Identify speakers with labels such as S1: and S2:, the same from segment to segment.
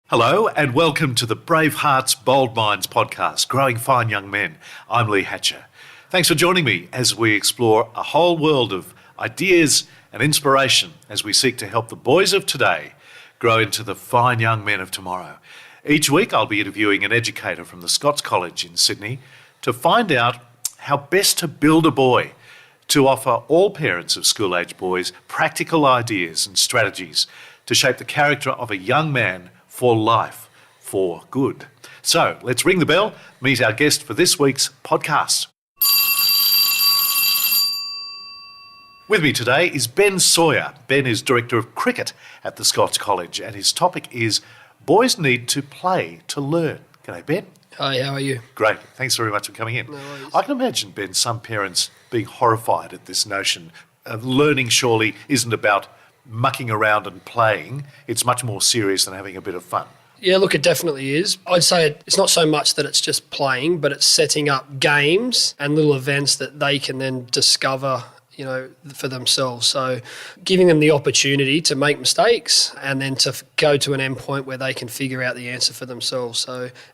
S1: Hello and welcome to the Brave Hearts, Bold Minds podcast, Growing Fine Young Men. I'm Lee Hatcher. Thanks for joining me as we explore a whole world of ideas and inspiration as we seek to help the boys of today grow into the fine young men of tomorrow. Each week I'll be interviewing an educator from the Scots College in Sydney to find out how best to build a boy, to offer all parents of school-age boys practical ideas and strategies to shape the character of a young man for life, for good. So let's ring the bell, meet our guest for this week's podcast. With me today is Ben Sawyer. Ben is Director of Cricket at the Scots College and his topic is Boys Need to Play to Learn. G'day, Ben.
S2: Hi, how are you?
S1: Great. Thanks very much for coming in.
S2: No worries.
S1: I can imagine, Ben, some parents being horrified at this notion. Learning surely isn't about mucking around and playing. It's much more serious than having a bit of fun.
S2: Yeah, look, it definitely is. I'd say it's not so much that it's just playing, but it's setting up games and little events that they can then discover, for themselves. So giving them the opportunity to make mistakes and then to go to an end point where they can figure out the answer for themselves.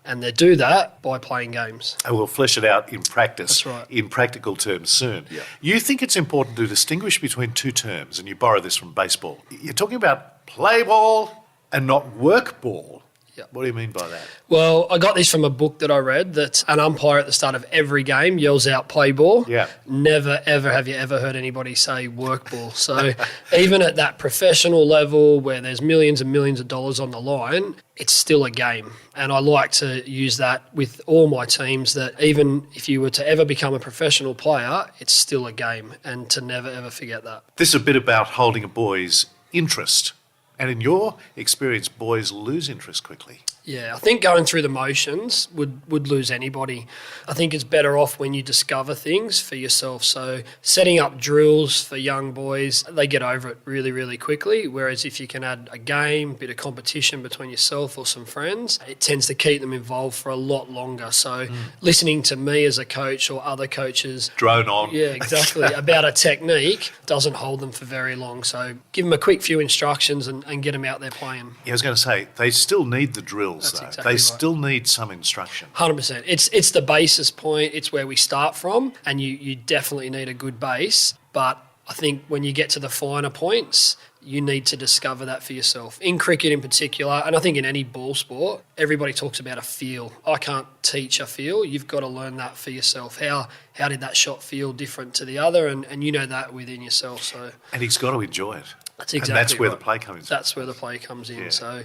S2: And they do that by playing games.
S1: And we'll flesh it out in practice,
S2: That's right.
S1: in practical terms soon.
S2: Yeah.
S1: You think it's important to distinguish between two terms, and you borrow this from baseball. You're talking about play ball and not work ball.
S2: Yeah.
S1: What do you mean by that?
S2: Well, I got this from a book that I read that an umpire at the start of every game yells out play ball.
S1: Yeah.
S2: Never, ever have you ever heard anybody say work ball. So even at that professional level where there's millions and millions of dollars on the line, it's still a game. And I like to use that with all my teams that even if you were to ever become a professional player, it's still a game, and to never, ever forget that.
S1: This is a bit about holding a boy's interest. And in your experience, boys lose interest quickly.
S2: Yeah, I think going through the motions would lose anybody. I think it's better off when you discover things for yourself. So setting up drills for young boys, they get over it really, really quickly. Whereas if you can add a game, bit of competition between yourself or some friends, it tends to keep them involved for a lot longer. So listening to me as a coach or other coaches,
S1: Drone on.
S2: yeah, exactly, about a technique doesn't hold them for very long. So give them a quick few instructions and get them out there playing.
S1: Yeah, I was going to say, they still need the drills,
S2: That's
S1: though.
S2: exactly
S1: They
S2: right.
S1: still need some instruction.
S2: 100%. It's the basis point. It's where we start from, and you definitely need a good base. But I think when you get to the finer points, you need to discover that for yourself. In cricket in particular, and I think in any ball sport, everybody talks about a feel. I can't teach a feel. You've got to learn that for yourself. How did that shot feel different to the other? And you know that within yourself. So
S1: And he's got to enjoy it.
S2: that's exactly
S1: And that's where
S2: right.
S1: the play comes in.
S2: That's where the play comes in.
S1: Yeah.
S2: So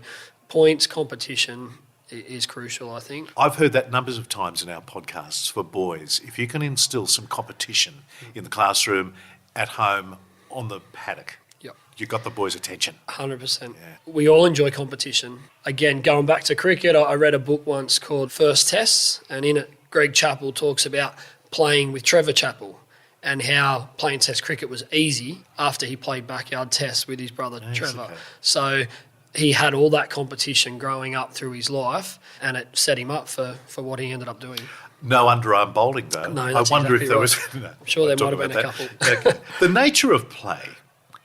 S2: points, competition is crucial, I think.
S1: I've heard that numbers of times in our podcasts for boys. If you can instill some competition in the classroom, at home, on the paddock,
S2: Yep.
S1: you've got the boys' attention.
S2: 100%.
S1: Yeah.
S2: We all enjoy competition. Again, going back to cricket, I read a book once called First Tests, and in it, Greg Chappell talks about playing with Trevor Chappell and how playing Test cricket was easy after he played backyard tests with his brother Trevor.
S1: okay.
S2: So he had all that competition growing up through his life, and it set him up for what he ended up doing.
S1: No underarm bowling, though.
S2: No,
S1: I
S2: that's
S1: wonder if
S2: exactly
S1: there was...
S2: right.
S1: No,
S2: I'm sure
S1: we'll
S2: there
S1: talk
S2: might have
S1: about
S2: been a
S1: that.
S2: couple.
S1: Okay. The nature of play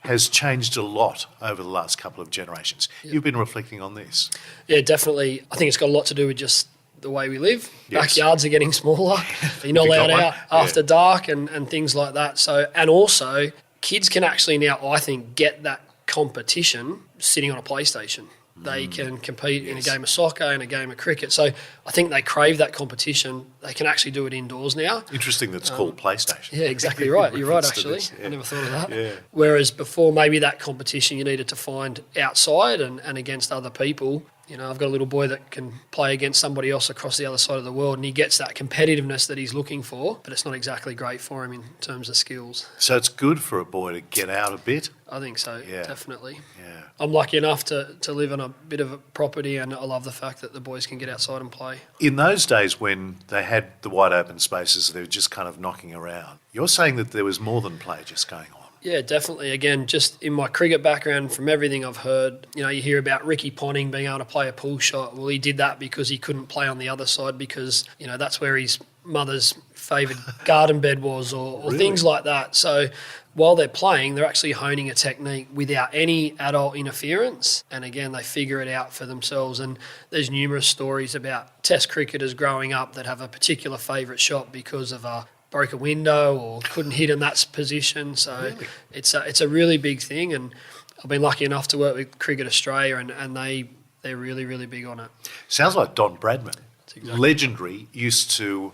S1: has changed a lot over the last couple of generations. You've been reflecting on this.
S2: Yeah, definitely. I think it's got a lot to do with just the way we live.
S1: Yes.
S2: Backyards are getting smaller. You're not
S1: Have you got
S2: allowed
S1: one?
S2: out after dark and things like that. So, and also, kids can actually now, I think, get that competition sitting on a PlayStation. They can compete in a game of soccer, in a game of cricket. So I think they crave that competition. They can actually do it indoors now.
S1: Interesting that's called PlayStation.
S2: Yeah, exactly right. You're right,
S1: Reference to
S2: actually.
S1: this, yeah.
S2: I never thought of that.
S1: Yeah.
S2: Whereas before, maybe that competition you needed to find outside and against other people. I've got a little boy that can play against somebody else across the other side of the world, and he gets that competitiveness that he's looking for, but it's not exactly great for him in terms of skills.
S1: So it's good for a boy to get out a bit.
S2: I think so,
S1: Yeah.
S2: definitely.
S1: Yeah.
S2: I'm lucky enough to live on a bit of a property, and I love the fact that the boys can get outside and play.
S1: In those days when they had the wide open spaces, they were just kind of knocking around. You're saying that there was more than play just going on.
S2: Yeah, definitely. Again, just in my cricket background, from everything I've heard, you hear about Ricky Ponting being able to play a pull shot. Well, he did that because he couldn't play on the other side because, that's where his mother's favoured garden bed was or
S1: Really?
S2: things like that. So while they're playing, they're actually honing a technique without any adult interference. And again, they figure it out for themselves. And there's numerous stories about Test cricketers growing up that have a particular favourite shot because of a broke a window or couldn't hit in that position. So
S1: Really?
S2: it's a really big thing. And I've been lucky enough to work with Cricket Australia, and they're really, really big on it.
S1: Sounds like Don Bradman,
S2: exactly
S1: legendary, used to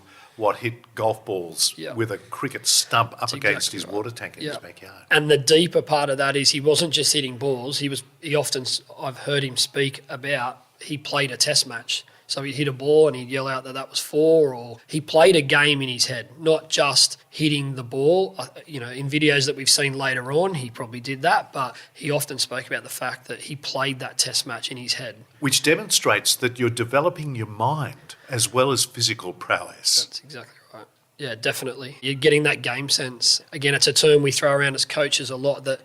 S1: hit golf balls
S2: Yeah.
S1: with a cricket stump up against
S2: exactly
S1: his
S2: right.
S1: water tank in his
S2: Yeah.
S1: backyard.
S2: And the deeper part of that is he wasn't just hitting balls. He often, I've heard him speak about, he played a test match. So he'd hit a ball and he'd yell out that was 4, or he played a game in his head, not just hitting the ball. In videos that we've seen later on, he probably did that, but he often spoke about the fact that he played that test match in his head.
S1: Which demonstrates that you're developing your mind as well as physical prowess.
S2: That's exactly right. Yeah, definitely. You're getting that game sense. Again, it's a term we throw around as coaches a lot, that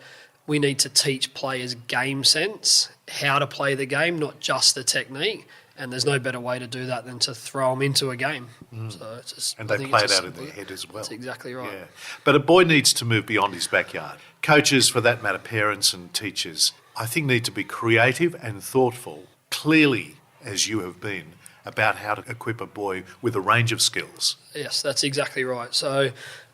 S2: we need to teach players game sense, how to play the game, not just the technique. And there's no better way to do that than to throw them into a game. So it's just,
S1: And they play it out in their head as well.
S2: That's exactly right.
S1: Yeah. But a boy needs to move beyond his backyard. Coaches, for that matter, parents and teachers, I think need to be creative and thoughtful, clearly, as you have been, about how to equip a boy with a range of skills.
S2: Yes, that's exactly right. So,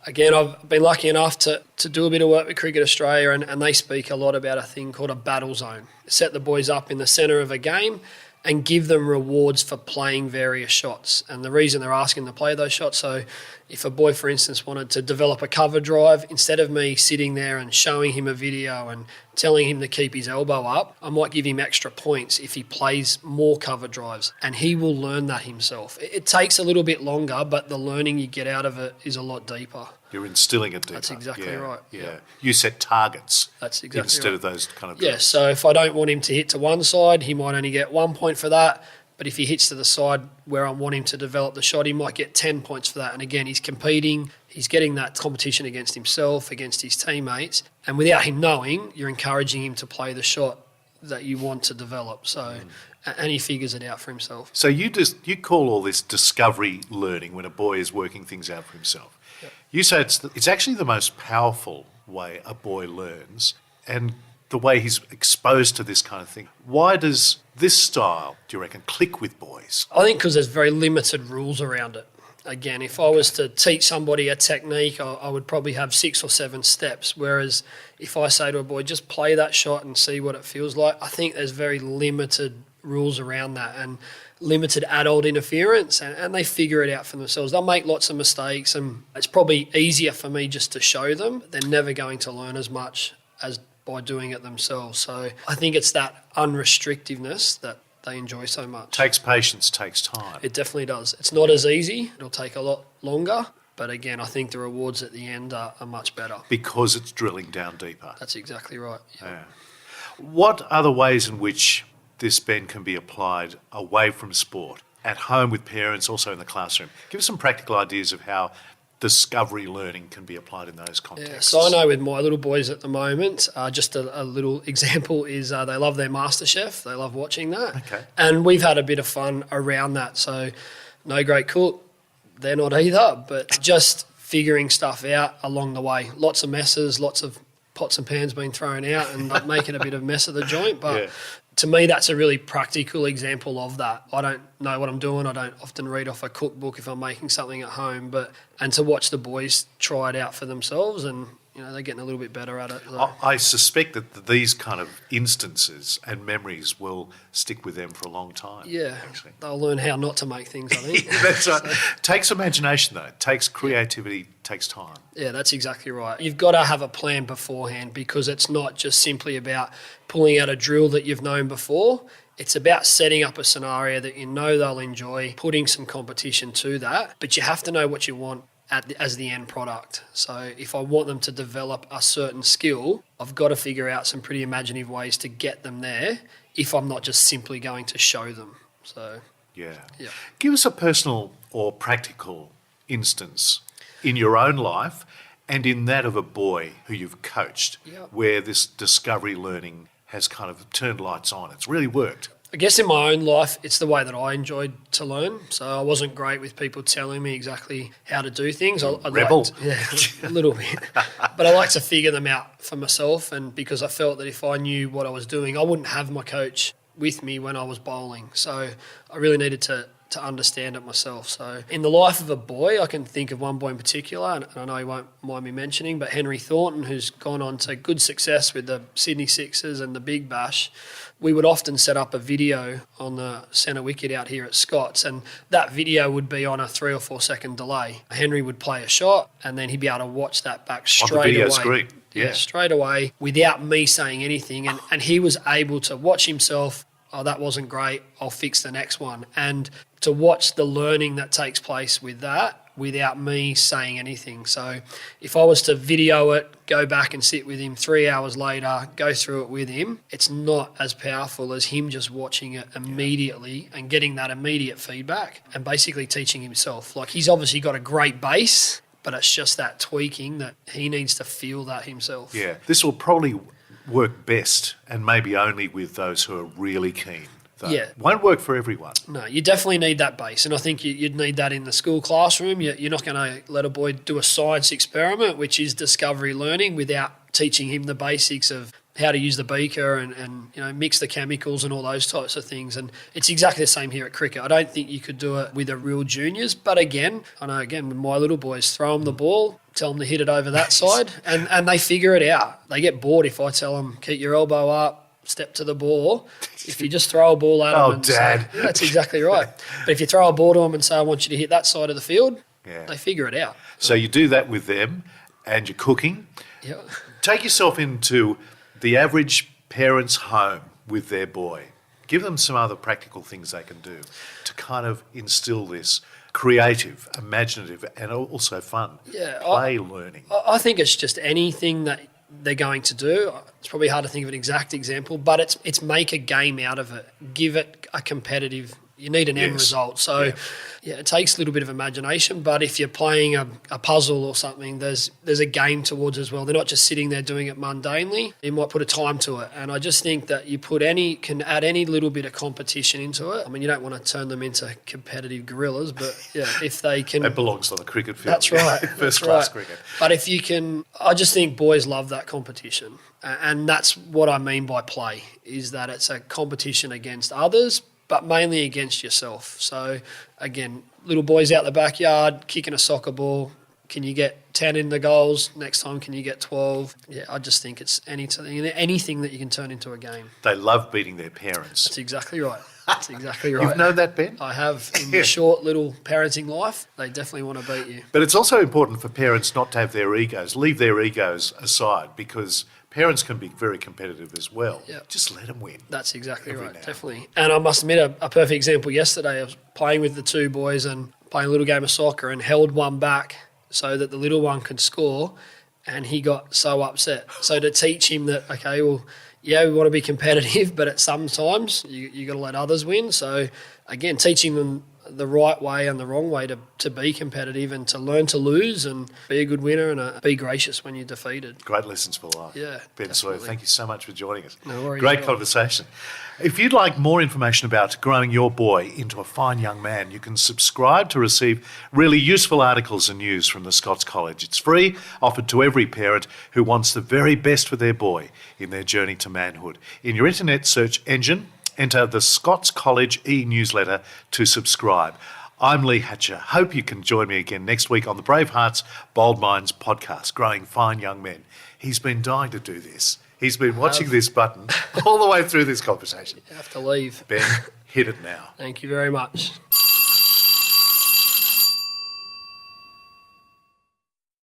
S2: again, I've been lucky enough to do a bit of work with Cricket Australia, and they speak a lot about a thing called a battle zone. Set the boys up in the centre of a game and give them rewards for playing various shots. And the reason they're asking to play those shots, so if a boy, for instance, wanted to develop a cover drive, instead of me sitting there and showing him a video and telling him to keep his elbow up, I might give him extra points if he plays more cover drives, and he will learn that himself. It takes a little bit longer, but the learning you get out of it is a lot deeper.
S1: You're instilling it deeper.
S2: That's exactly right.
S1: Yeah. You set targets
S2: That's exactly
S1: instead
S2: right.
S1: of those kind of
S2: Yeah,
S1: drills.
S2: so if I don't want him to hit to one side, he might only get 1 point for that. But if he hits to the side where I want him to develop the shot, he might get 10 points for that. And again, he's competing. He's getting that competition against himself, against his teammates. And without him knowing, you're encouraging him to play the shot that you want to develop. So, and he figures it out for himself.
S1: So you call all this discovery learning when a boy is working things out for himself.
S2: Yep.
S1: You say it's actually the most powerful way a boy learns, and the way he's exposed to this kind of thing. Why does this style, do you reckon, click with boys?
S2: I think because there's very limited rules around it. Again, if I was to teach somebody a technique, I would probably have 6 or 7 steps. Whereas if I say to a boy, just play that shot and see what it feels like, I think there's very limited rules around that and limited adult interference, and they figure it out for themselves. They'll make lots of mistakes, and it's probably easier for me just to show them. They're never going to learn as much as by doing it themselves. So I think it's that unrestrictiveness that they enjoy so much.
S1: Takes patience, takes time.
S2: It definitely does. It's not as easy. It'll take a lot longer. But again, I think the rewards at the end are much better.
S1: Because it's drilling down deeper.
S2: That's exactly right.
S1: Yeah. What are the ways in which this, Ben, can be applied away from sport, at home with parents, also in the classroom? Give us some practical ideas of how discovery learning can be applied in those contexts.
S2: Yeah, so I know with my little boys at the moment, just a little example is they love their MasterChef. They love watching that.
S1: Okay.
S2: And we've had a bit of fun around that. So no great cook, they're not either, but just figuring stuff out along the way. Lots of messes, lots of pots and pans being thrown out and making a bit of a mess of the joint. But
S1: Yeah.
S2: to me, that's a really practical example of that. I don't know what I'm doing. I don't often read off a cookbook if I'm making something at home, and to watch the boys try it out for themselves, and they're getting a little bit better at it. So.
S1: I suspect that these kind of instances and memories will stick with them for a long time.
S2: Yeah,
S1: actually.
S2: they'll learn how not to make things, I think.
S1: That's right. Takes imagination, though. Takes creativity, takes time.
S2: Yeah, that's exactly right. You've got to have a plan beforehand, because it's not just simply about pulling out a drill that you've known before. It's about setting up a scenario that you know they'll enjoy, putting some competition to that, but you have to know what you want as the end product. So if I want them to develop a certain skill, I've got to figure out some pretty imaginative ways to get them there if I'm not just simply going to show them. So
S1: Yeah.
S2: Yeah.
S1: Give us a personal or practical instance in your own life and in that of a boy who you've coached,
S2: Yeah.
S1: where this discovery learning has kind of turned lights on. It's really worked.
S2: I guess in my own life, it's the way that I enjoyed to learn. So I wasn't great with people telling me exactly how to do things. I
S1: Rebel.
S2: Yeah, a little bit. But I like to figure them out for myself, and because I felt that if I knew what I was doing, I wouldn't have my coach with me when I was bowling. So I really needed to understand it myself. So in the life of a boy, I can think of one boy in particular, and I know he won't mind me mentioning, but Henry Thornton, who's gone on to good success with the Sydney Sixers and the Big Bash. We would often set up a video on the centre wicket out here at Scots, and that video would be on a 3 or 4 second delay. Henry would play a shot, and then he'd be able to watch that back straight away.
S1: On the video screen.
S2: Yeah, straight away without me saying anything. And he was able to watch himself. Oh, that wasn't great. I'll fix the next one. And to watch the learning that takes place with that without me saying anything. So if I was to video it, go back and sit with him 3 hours later, go through it with him, it's not as powerful as him just watching it immediately and getting that immediate feedback and basically teaching himself. Like, he's obviously got a great base, but it's just that tweaking that he needs to feel that himself.
S1: Yeah, this will probably work best and maybe only with those who are really keen. Though.
S2: Yeah.
S1: Won't work for everyone.
S2: No, you definitely need that base, and I think you'd need that in the school classroom. You're not going to let a boy do a science experiment, which is discovery learning, without teaching him the basics of how to use the beaker and mix the chemicals and all those types of things. And it's exactly the same here at cricket. I don't think you could do it with the real juniors, but again, I know with my little boys, throw them the ball, tell them to hit it over that side, and they figure it out. They get bored if I tell them, keep your elbow up, step to the ball. If you just throw a ball at them and
S1: Dad.
S2: say, that's exactly right. But if you throw a ball to them and say, I want you to hit that side of the field, they figure it out.
S1: So you do that with them and you're cooking.
S2: Yeah.
S1: Take yourself into the average parent's home with their boy. Give them some other practical things they can do to kind of instill this creative, imaginative and also fun play learning.
S2: I think it's just anything that they're going to do. It's probably hard to think of an exact example, but it's make a game out of it. Give it a competitive. You need an end result. So, it takes a little bit of imagination, but if you're playing a puzzle or something, there's a game towards as well. They're not just sitting there doing it mundanely. You might put a time to it. And I just think that you can add any little bit of competition into it. I mean, you don't want to turn them into competitive gorillas, but if they can...
S1: It belongs on the cricket field.
S2: That's right.
S1: First-class cricket.
S2: But if you can... I just think boys love that competition. And that's what I mean by play, is that it's a competition against others, but mainly against yourself. So, again, little boys out the backyard kicking a soccer ball. Can you get 10 in the goals? Next time, can you get 12? Yeah, I just think it's anything that you can turn into a game.
S1: They love beating their parents.
S2: That's exactly right. That's exactly right.
S1: You've known that, Ben?
S2: I have. In the short little parenting life, they definitely want to beat you.
S1: But it's also important for parents not to have their egos, leave their egos aside, because parents can be very competitive as well.
S2: Yep.
S1: Just let them win.
S2: That's exactly right, definitely. And I must admit, a perfect example yesterday, I was playing with the two boys and playing a little game of soccer and held one back so that the little one could score, and he got so upset. So to teach him that, okay, well, yeah, we want to be competitive, but at sometimes you got to let others win. So, again, teaching them the right way and the wrong way to be competitive and to learn to lose and be a good winner and be gracious when you're defeated.
S1: Great lessons for life.
S2: Yeah,
S1: Ben Sawyer, thank you so much for joining us.
S2: No worries.
S1: Great conversation. If you'd like more information about growing your boy into a fine young man, you can subscribe to receive really useful articles and news from the Scots College. It's free, offered to every parent who wants the very best for their boy in their journey to manhood. In your internet search engine, enter the Scots College e-newsletter to subscribe. I'm Lee Hatcher. Hope you can join me again next week on the Brave Hearts, Bold Minds podcast, Growing Fine Young Men. He's been dying to do this. He's been watching this button all the way through this conversation.
S2: You have to leave.
S1: Ben, hit it now.
S2: Thank you very much.